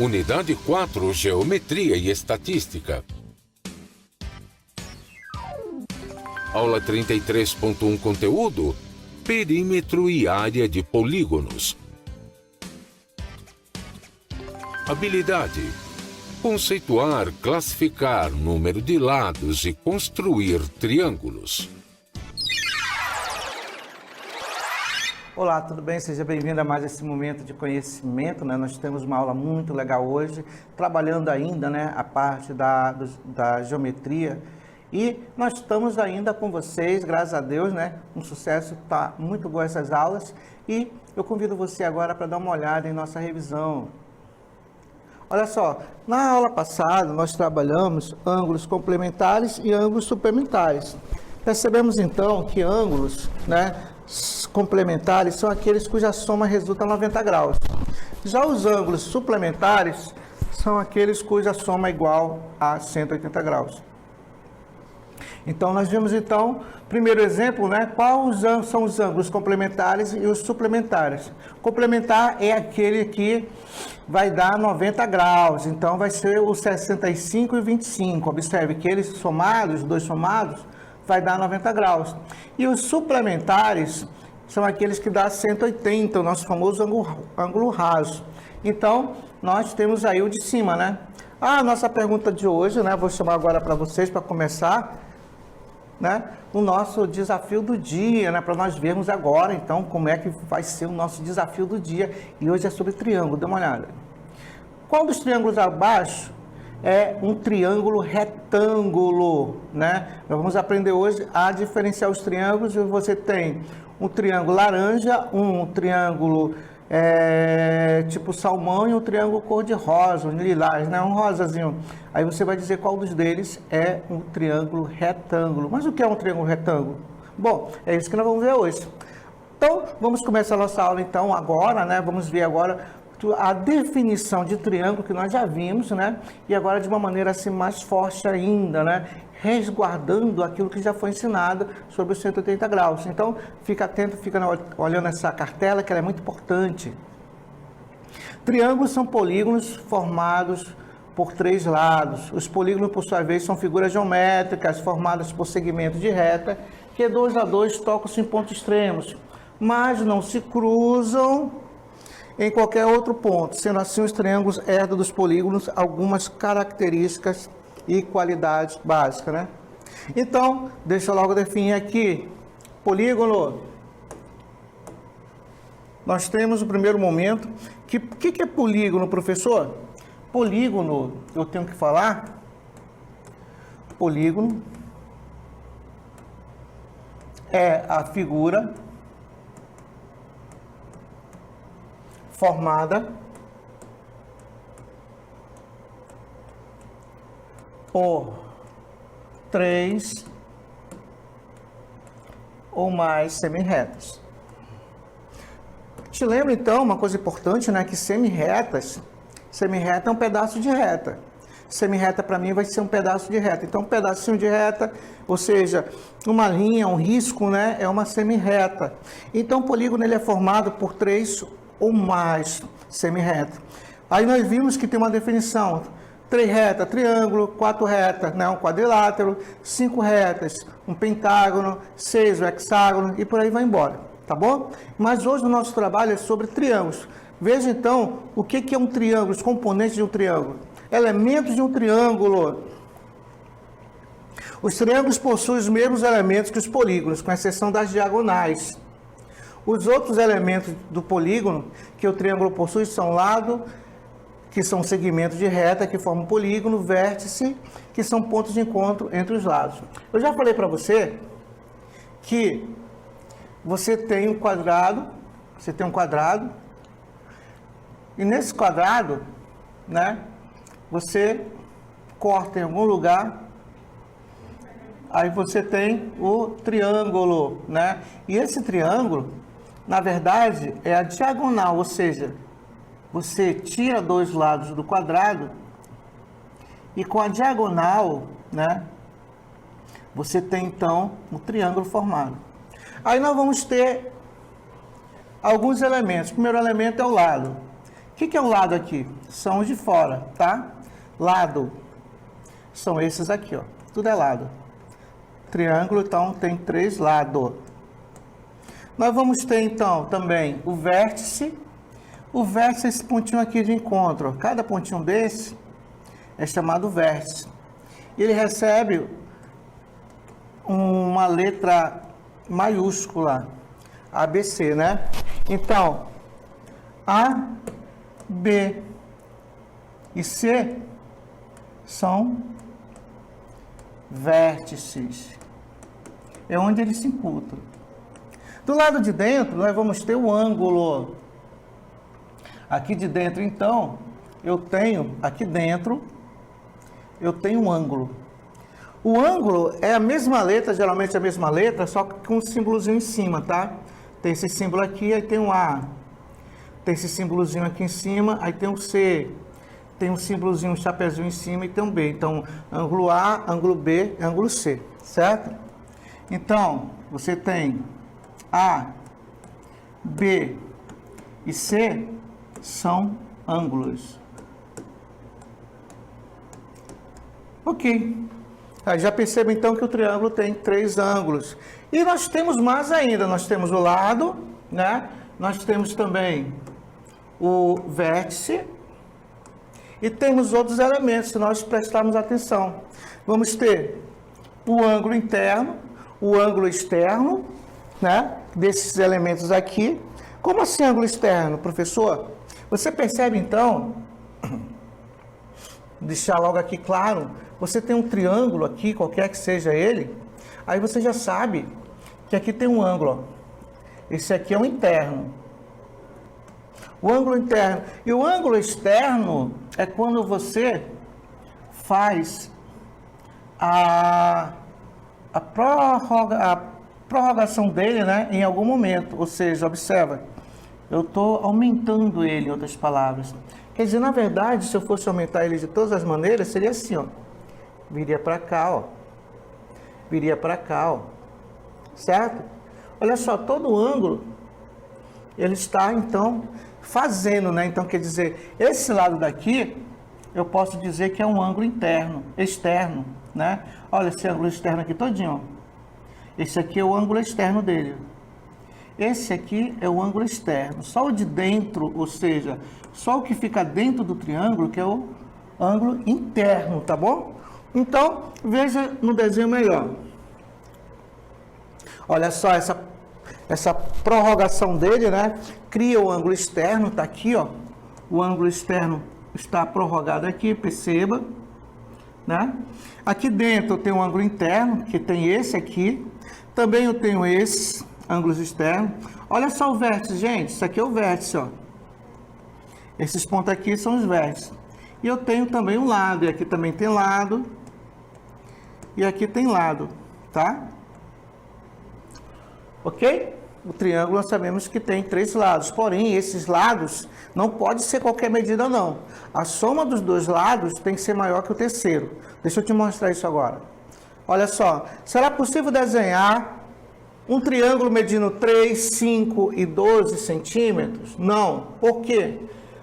Unidade 4, Geometria e Estatística. Aula 33.1, conteúdo: Perímetro e área de polígonos. Habilidade: conceituar, classificar número de lados e construir triângulos. Olá, tudo bem? Seja bem-vindo a mais esse momento de conhecimento, né? Nós temos uma aula muito legal hoje, trabalhando ainda, né, a parte da geometria. E nós estamos ainda com vocês, graças a Deus, né? Um sucesso, tá muito boa essas aulas. E eu convido você agora para dar uma olhada em nossa revisão. Olha só, na aula passada nós trabalhamos ângulos complementares e ângulos suplementares. Percebemos então que ângulos, né, complementares são aqueles cuja soma resulta 90 graus. Já os ângulos suplementares são aqueles cuja soma é igual a 180 graus. Então, nós vimos, então, primeiro exemplo, né? Quais são os ângulos complementares e os suplementares? Complementar é aquele que vai dar 90 graus, então vai ser o 65 e 25. Observe que eles somados, os dois somados, vai dar 90 graus. E os suplementares são aqueles que dá 180, o nosso famoso ângulo raso. Então, nós temos aí o de cima, né? A nossa pergunta de hoje, né? Vou chamar agora para vocês, para começar, né? O nosso desafio do dia, né? Para nós vermos agora, então, como é que vai ser o nosso desafio do dia. E hoje é sobre triângulo, dê uma olhada. Qual dos triângulos abaixo é um triângulo retângulo, né? Nós vamos aprender hoje a diferenciar os triângulos. Você tem um triângulo laranja, um triângulo tipo salmão e um triângulo cor-de-rosa, um lilás, né? Um rosazinho. Aí você vai dizer qual dos deles é um triângulo retângulo. Mas o que é um triângulo retângulo? Bom, é isso que nós vamos ver hoje. Então, vamos começar a nossa aula então agora, né? Vamos ver agora a definição de triângulo que nós já vimos, né? E agora de uma maneira assim mais forte ainda, né? Resguardando aquilo que já foi ensinado sobre os 180 graus. Então, fica atento, fica olhando essa cartela, que ela é muito importante. Triângulos são polígonos formados por três lados. Os polígonos, por sua vez, são figuras geométricas formadas por segmentos de reta, que dois a dois tocam-se em pontos extremos, mas não se cruzam em qualquer outro ponto. Sendo assim, os triângulos herdam dos polígonos algumas características e qualidades básicas, né? Então, deixa eu logo definir aqui. Polígono. Nós temos o primeiro momento. O que é polígono, professor? Polígono, eu tenho que falar. Polígono é a figura formada por três ou mais semirretas. Te lembro então uma coisa importante, né? Que semirreta é um pedaço de reta. Semirreta para mim vai ser um pedaço de reta. Então, um pedacinho de reta, ou seja, uma linha, um risco, né? É uma semirreta. Então, o polígono ele é formado por três ou mais semirretas. Aí nós vimos que tem uma definição: 3 retas, triângulo; 4 retas, né, um quadrilátero; 5 retas, um pentágono; 6, o hexágono, e por aí vai embora, tá bom? Mas hoje o nosso trabalho é sobre triângulos. Veja então o que é um triângulo, os componentes de um triângulo. Elementos de um triângulo. Os triângulos possuem os mesmos elementos que os polígonos, com exceção das diagonais. Os outros elementos do polígono que o triângulo possui são lado, que são segmentos de reta que formam polígono, vértice, que são pontos de encontro entre os lados. Eu já falei para você que você tem um quadrado, e nesse quadrado, né, você corta em algum lugar, aí você tem o triângulo, né? E esse triângulo, na verdade, é a diagonal, ou seja, você tira dois lados do quadrado e com a diagonal, né, você tem então um triângulo formado. Aí nós vamos ter alguns elementos. O primeiro elemento é o lado. O que é o lado aqui? São os de fora, tá? Lado são esses aqui, ó. Tudo é lado. Triângulo, então, tem 3 lados. Nós vamos ter, então, também o vértice. O vértice é esse pontinho aqui de encontro. Cada pontinho desse é chamado vértice. Ele recebe uma letra maiúscula, ABC, né? Então, A, B e C são vértices. É onde eles se imputam. Do lado de dentro, nós vamos ter o ângulo. Aqui de dentro, então, aqui dentro, eu tenho um ângulo. O ângulo é a mesma letra, geralmente a mesma letra, só que com um símbolozinho em cima, tá? Tem esse símbolo aqui, aí tem um A. Tem esse símbolozinho aqui em cima, aí tem um C. Tem um símbolozinho, um chapeuzinho em cima e tem um B. Então, ângulo A, ângulo B, ângulo C, certo? Então, você tem A, B e C são ângulos. Ok. Aí já perceba então que o triângulo tem 3 ângulos. E nós temos mais ainda. Nós temos o lado, né? Nós temos também o vértice. E temos outros elementos, se nós prestarmos atenção. Vamos ter o ângulo interno, o ângulo externo, né? Desses elementos aqui. Como assim ângulo externo, professor? Você percebe então, deixar logo aqui claro, você tem um triângulo aqui, qualquer que seja ele, aí você já sabe que aqui tem um ângulo, ó. Esse aqui é o interno. O ângulo interno. E o ângulo externo é quando você faz a prorrogação dele, né, em algum momento. Ou seja, observa, eu estou aumentando ele, em outras palavras. Quer dizer, na verdade, se eu fosse aumentar ele de todas as maneiras, seria assim, ó. Viria para cá, ó. Viria para cá, ó. Certo? Olha só, todo ângulo, ele está, então, fazendo, né? Então, quer dizer, esse lado daqui, eu posso dizer que é um ângulo interno, externo, né? Olha esse ângulo externo aqui todinho, ó. Esse aqui é o ângulo externo dele. Esse aqui é o ângulo externo. Só o de dentro, ou seja, só o que fica dentro do triângulo, que é o ângulo interno, tá bom? Então, veja no desenho melhor. Olha só essa prorrogação dele, né? Cria o ângulo externo, tá aqui, ó. O ângulo externo está prorrogado aqui, perceba, né? Aqui dentro eu tenho um ângulo interno, que tem esse aqui. Também eu tenho esses ângulos externos. Olha só o vértice, gente. Isso aqui é o vértice, ó. Esses pontos aqui são os vértices. E eu tenho também um lado. E aqui também tem lado. E aqui tem lado, tá? Ok? O triângulo nós sabemos que tem 3 lados. Porém, esses lados não pode ser qualquer medida, não. A soma dos 2 lados tem que ser maior que o terceiro. Deixa eu te mostrar isso agora. Olha só. Será possível desenhar um triângulo medindo 3, 5 e 12 centímetros? Não. Por quê?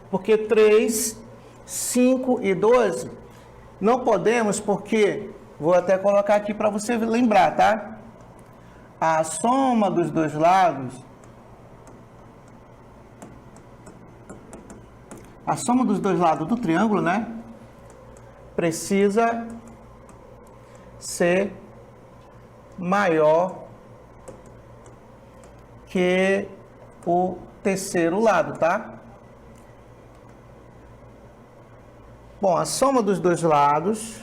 Porque 3, 5 e 12 não podemos, porque vou até colocar aqui para você lembrar, tá? A soma dos 2 lados, do triângulo, né? Precisa ser maior que o terceiro lado, tá? Bom, a soma dos dois lados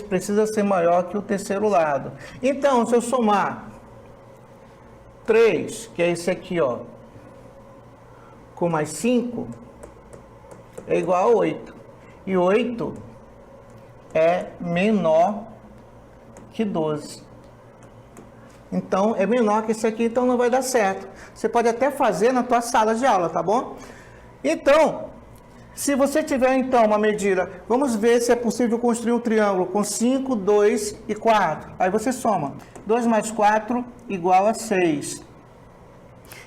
precisa ser maior que o terceiro lado. Então, se eu somar 3, que é esse aqui, ó, com mais 5, é igual a 8. E 8 é menor que 12. Então, é menor que esse aqui, então não vai dar certo. Você pode até fazer na tua sala de aula, tá bom? Então, se você tiver, então, uma medida, vamos ver se é possível construir um triângulo com 5, 2 e 4. Aí você soma. 2 mais 4 igual a 6.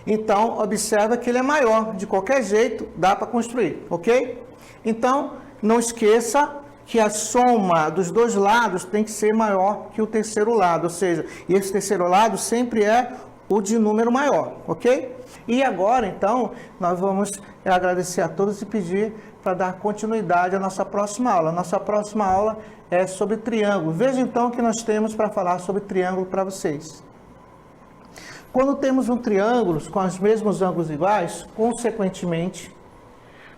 Então, observa que ele é maior. De qualquer jeito, dá para construir, ok? Então, não esqueça que a soma dos dois lados tem que ser maior que o terceiro lado. Ou seja, esse terceiro lado sempre é o de número maior, ok? E agora, então, nós vamos agradecer a todos e pedir para dar continuidade à nossa próxima aula. Nossa próxima aula é sobre triângulo. Veja, então, o que nós temos para falar sobre triângulo para vocês. Quando temos um triângulo com os mesmos ângulos iguais, consequentemente,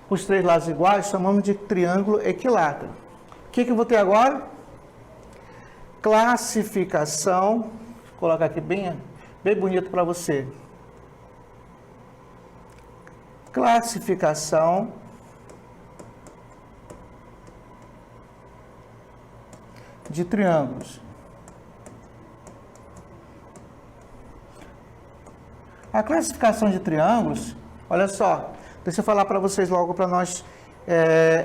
os três lados iguais, chamamos de triângulo equilátero. O que eu vou ter agora? Classificação. Vou colocar aqui bem bonito para você. Classificação de triângulos. A classificação de triângulos, olha só, deixa eu falar para vocês logo para nós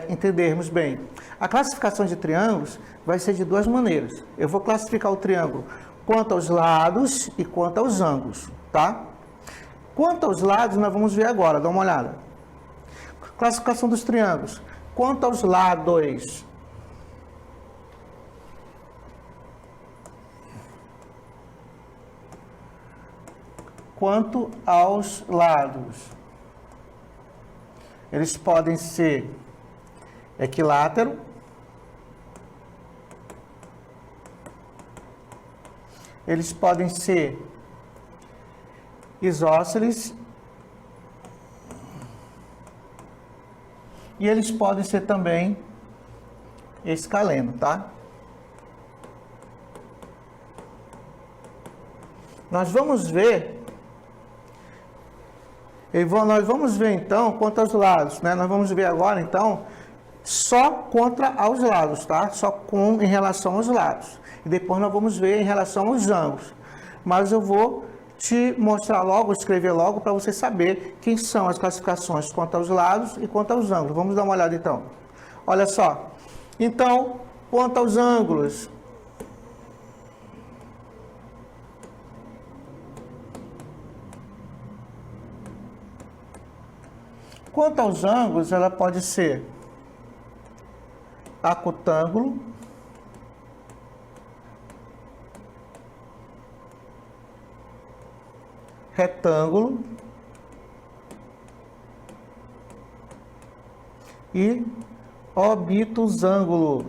entendermos bem. A classificação de triângulos vai ser de duas maneiras. Eu vou classificar o triângulo quanto aos lados e quanto aos ângulos, tá? Quanto aos lados, nós vamos ver agora, dá uma olhada. Classificação dos triângulos. Quanto aos lados. Quanto aos lados. Eles podem ser equilátero, eles podem ser isósceles e eles podem ser também escaleno, tá? Nós vamos ver então quanto aos lados, né? Nós vamos ver agora então só contra aos lados, tá? Só em relação aos lados. E depois nós vamos ver em relação aos ângulos. Mas eu vou te mostrar logo, escrever logo para você saber quem são as classificações quanto aos lados e quanto aos ângulos. Vamos dar uma olhada então. Olha só. Então, quanto aos ângulos, ela pode ser acutângulo, retângulo e obtusângulo.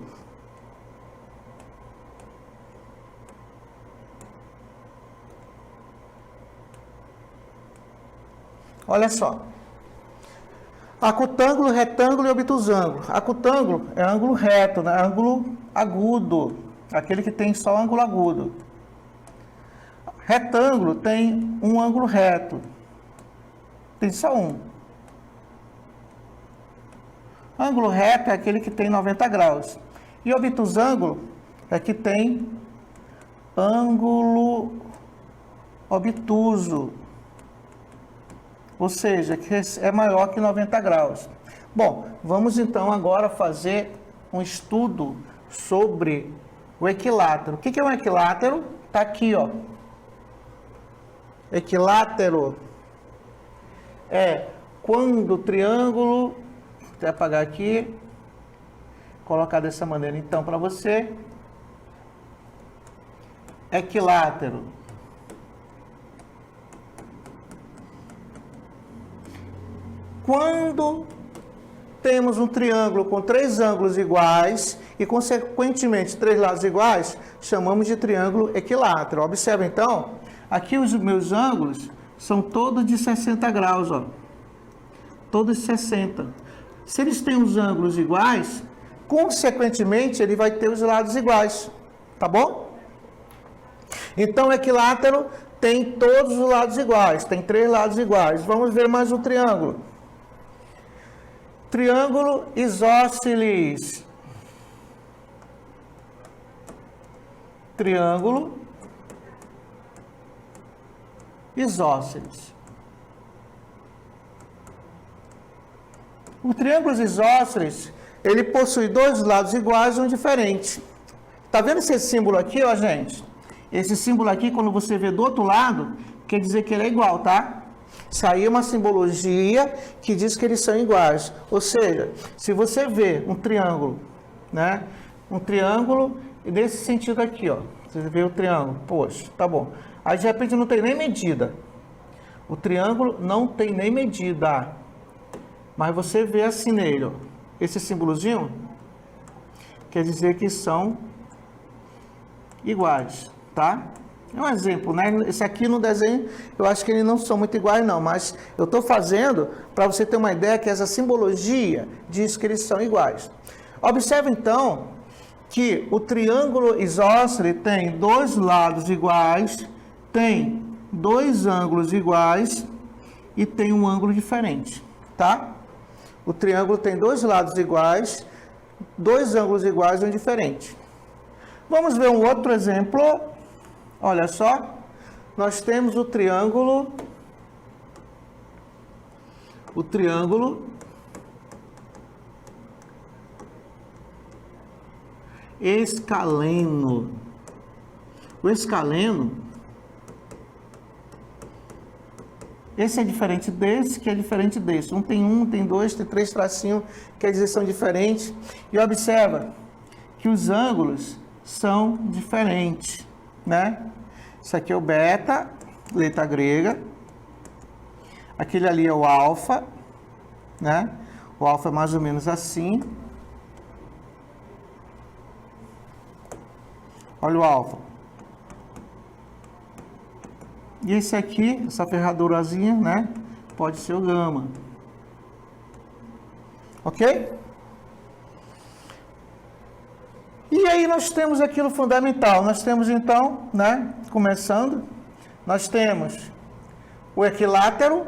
Olha só. Acutângulo, retângulo e obtusângulo. Acutângulo é ângulo reto, né? Ângulo agudo, aquele que tem só ângulo agudo. Retângulo tem um ângulo reto, tem só um. Ângulo reto é aquele que tem 90 graus. E obtusângulo é que tem ângulo obtuso, ou seja, que é maior que 90 graus. Bom, vamos então agora fazer um estudo sobre o equilátero. O que é um equilátero? Está aqui, ó. Equilátero é quando o triângulo, vou apagar aqui, colocar dessa maneira então para você. Equilátero quando temos um triângulo com três ângulos iguais e, consequentemente, três lados iguais, chamamos de triângulo equilátero. Observa, então, aqui os meus ângulos são todos de 60 graus, ó. Todos 60. Se eles têm os ângulos iguais, consequentemente, ele vai ter os lados iguais, tá bom? Então, o equilátero tem todos os lados iguais, tem 3 lados iguais. Vamos ver mais um triângulo. Triângulo isósceles. Triângulo isósceles. O triângulo isósceles, ele possui 2 lados iguais e um diferente. Tá vendo esse símbolo aqui, ó, gente? Esse símbolo aqui, quando você vê do outro lado, quer dizer que ele é igual, tá? Isso aí é uma simbologia que diz que eles são iguais. Ou seja, se você vê um triângulo, né? Um triângulo nesse sentido aqui, ó. Você vê o triângulo, poxa, tá bom. Aí, de repente, não tem nem medida. O triângulo não tem nem medida. Mas você vê assim nele, ó. Esse símbolozinho quer dizer que são iguais, tá? É um exemplo, né? Esse aqui no desenho, eu acho que eles não são muito iguais, não. Mas eu estou fazendo para você ter uma ideia que essa simbologia diz que eles são iguais. Observe, então, que o triângulo isósceles tem 2 lados iguais, tem 2 ângulos iguais e tem um ângulo diferente, tá? O triângulo tem 2 lados iguais, 2 ângulos iguais e um diferente. Vamos ver um outro exemplo. Olha só, nós temos o triângulo escaleno. O escaleno, esse é diferente desse, que é diferente desse. Um, tem 2, tem 3 tracinhos, quer dizer, são diferentes. E observa que os ângulos são diferentes, né? Isso aqui é o beta, letra grega. Aquele ali é o alfa, né? O alfa é mais ou menos assim. Olha o alfa. E esse aqui, essa ferradurazinha, né? Pode ser o gama. Ok? E aí nós temos aquilo fundamental. Nós temos então, né? Começando, nós temos o equilátero,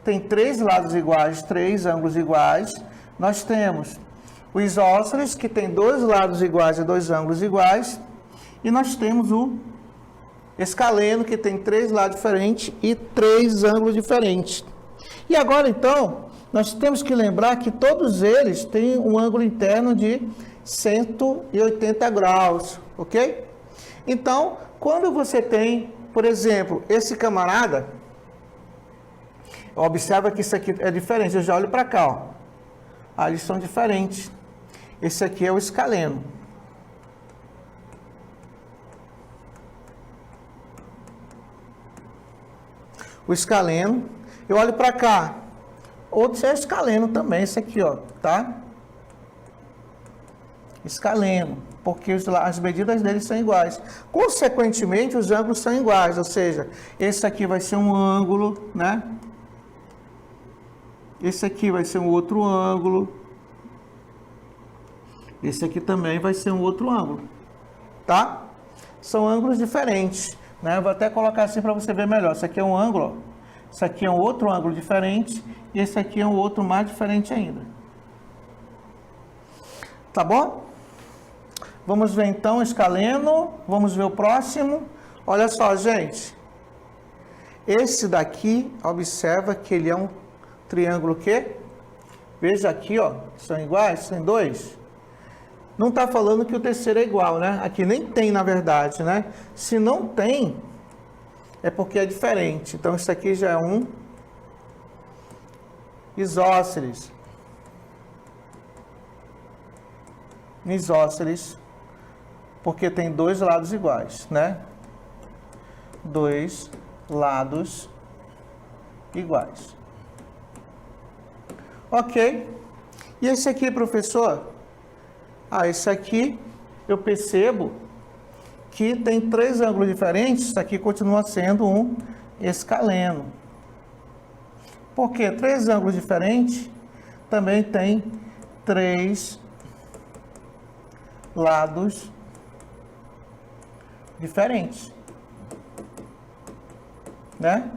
tem 3 lados iguais, 3 ângulos iguais. Nós temos o isósceles, que tem 2 lados iguais e 2 ângulos iguais. E nós temos o escaleno, que tem 3 lados diferentes e 3 ângulos diferentes. E agora, então, nós temos que lembrar que todos eles têm um ângulo interno de 180 graus, ok? Então, quando você tem, por exemplo, esse camarada, observa que isso aqui é diferente. Eu já olho para cá, ó. Ah, eles são diferentes. Esse aqui é o escaleno. O escaleno, eu olho para cá, outro é escaleno também, esse aqui, ó, tá? Escaleno, porque as medidas deles são iguais. Consequentemente, os ângulos são iguais, ou seja, esse aqui vai ser um ângulo, né? Esse aqui vai ser um outro ângulo. Esse aqui também vai ser um outro ângulo, tá? São ângulos diferentes. Né? Eu vou até colocar assim para você ver melhor. Esse aqui é um ângulo, ó. Esse aqui é um outro ângulo diferente. E esse aqui é um outro mais diferente ainda. Tá bom? Vamos ver então o escaleno. Vamos ver o próximo. Olha só, gente. Esse daqui, observa que ele é um triângulo que? Veja aqui, ó. São iguais? São 2. Não está falando que o terceiro é igual, né? Aqui nem tem, na verdade, né? Se não tem, é porque é diferente. Então, isso aqui já é um isósceles. Isósceles, porque tem 2 lados iguais, né? 2 lados iguais. Ok. E esse aqui, professor? Ah, esse aqui eu percebo que tem 3 ângulos diferentes. Isso aqui continua sendo um escaleno, Porque 3 ângulos diferentes também tem 3 lados diferentes, né?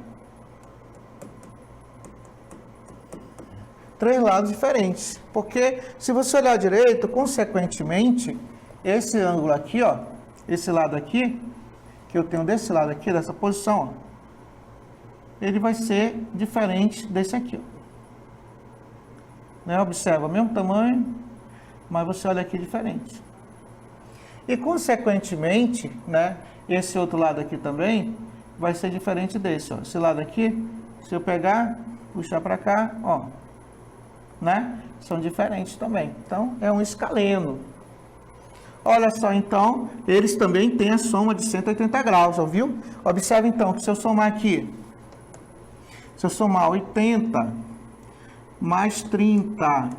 3 lados diferentes, porque se você olhar direito, consequentemente, esse ângulo aqui, ó, esse lado aqui, que eu tenho desse lado aqui, dessa posição, ó, ele vai ser diferente desse aqui, ó. Né? Observa, mesmo tamanho, mas você olha aqui diferente. E, consequentemente, né, esse outro lado aqui também vai ser diferente desse, ó. Esse lado aqui, se eu pegar, puxar para cá, ó, né, são diferentes também. Então, é um escaleno. Olha só, então, eles também têm a soma de 180 graus, ouviu? Observe, então, que se eu somar aqui, se eu somar 80 mais 30,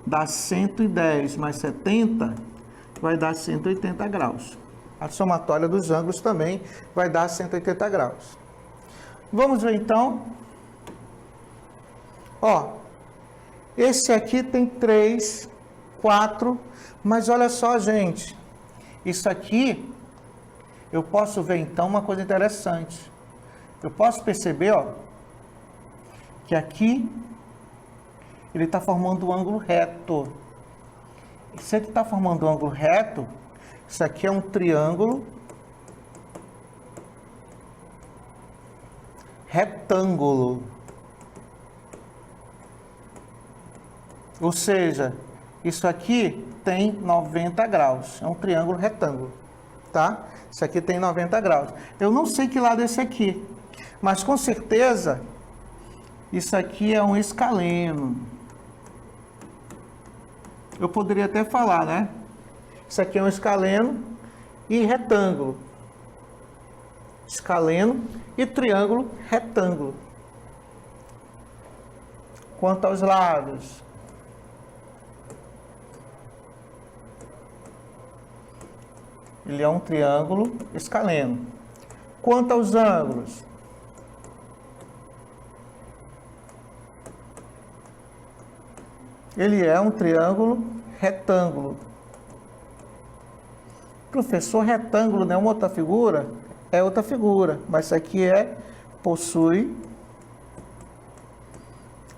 dá 110 mais 70, vai dar 180 graus. A somatória dos ângulos também vai dar 180 graus. Vamos ver, então. Ó, esse aqui tem 3, 4, mas olha só, gente. Isso aqui, eu posso ver, então, uma coisa interessante. Eu posso perceber, ó, que aqui ele está formando um ângulo reto. E se ele está formando um ângulo reto, isso aqui é um triângulo retângulo. Ou seja, isso aqui tem 90 graus. É um triângulo retângulo, tá? Isso aqui tem 90 graus. Eu não sei que lado é esse aqui, mas com certeza isso aqui é um escaleno. Eu poderia até falar, né? Isso aqui é um escaleno e retângulo. Escaleno e triângulo retângulo. Quanto aos lados, ele é um triângulo escaleno. Quanto aos ângulos, ele é um triângulo retângulo. Professor, retângulo não é uma outra figura? É outra figura, mas isso aqui possui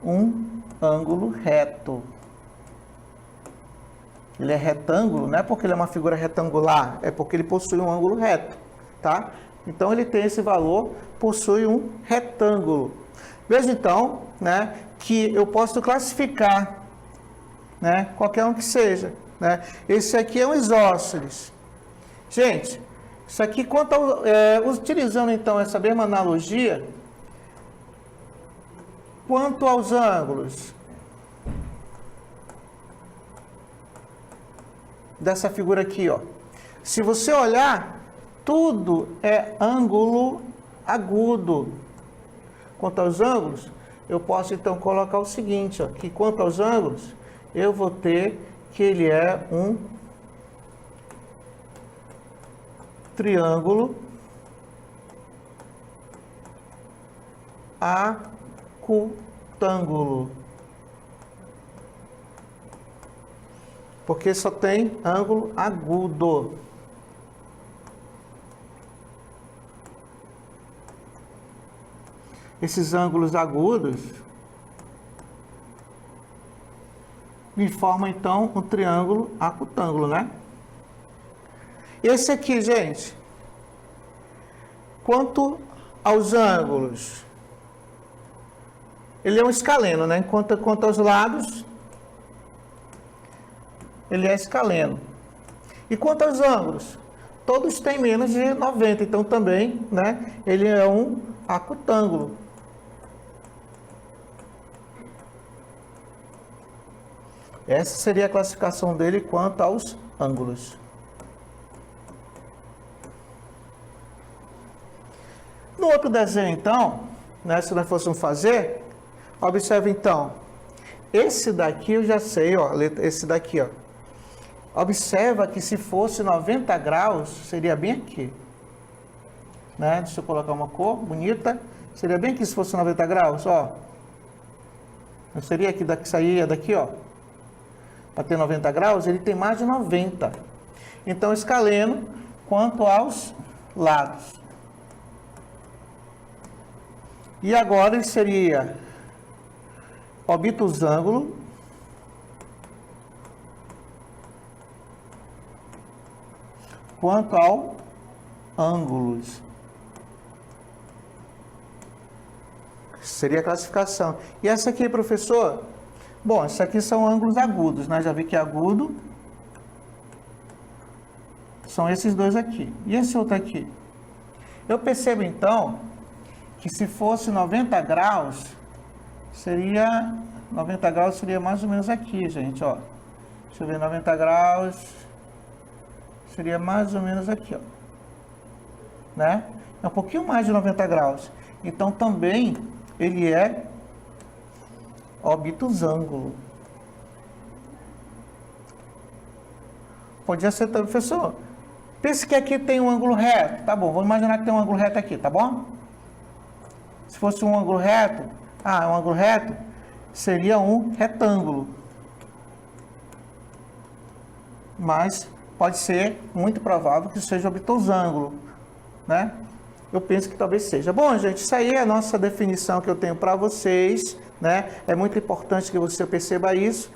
um ângulo reto. Ele é retângulo, não é porque ele é uma figura retangular, é porque ele possui um ângulo reto, tá? Então, ele tem esse valor, possui um retângulo. Veja, então, né, que eu posso classificar, né, qualquer um que seja, né? Esse aqui é um isósceles. Gente, isso aqui, utilizando, então, essa mesma analogia, quanto aos ângulos dessa figura aqui, ó. Se você olhar, tudo é ângulo agudo. Quanto aos ângulos, eu posso então colocar o seguinte, ó, que quanto aos ângulos, eu vou ter que ele é um triângulo acutângulo. Porque só tem ângulo agudo. Esses ângulos agudos me formam, então, um triângulo acutângulo, né? Esse aqui, gente, quanto aos ângulos, ele é um escaleno, né? Quanto aos lados, ele é escaleno. E quanto aos ângulos, todos têm menos de 90, então também, né, ele é um acutângulo. Essa seria a classificação dele quanto aos ângulos. No outro desenho, então, né, se nós fôssemos fazer, observe então, esse daqui eu já sei, ó, esse daqui, ó. Observa que se fosse 90 graus, seria bem aqui. Né? Deixa eu colocar uma cor bonita. Seria bem aqui se fosse 90 graus, ó. Não seria que saía daqui, ó, para ter 90 graus, ele tem mais de 90. Então, escaleno quanto aos lados. E agora ele seria obtusângulo quanto ao ângulos. Seria a classificação. E essa aqui, professor? Bom, isso aqui são ângulos agudos, né? Já vi que agudo são esses dois aqui. E esse outro aqui? Eu percebo, então, que se fosse 90 graus, seria 90 graus seria mais ou menos aqui, gente, ó. Deixa eu ver, 90 graus seria mais ou menos aqui, ó. Né? É um pouquinho mais de 90 graus. Então, também, ele é obtusângulo. Podia ser, professor. Pense que aqui tem um ângulo reto. Tá bom, vou imaginar que tem um ângulo reto aqui, tá bom? Se fosse um ângulo reto, um ângulo reto seria um retângulo. Mas pode ser muito provável que seja obtusângulo, né? Eu penso que talvez seja. Bom, gente, isso aí é a nossa definição que eu tenho para vocês, né? É muito importante que você perceba isso.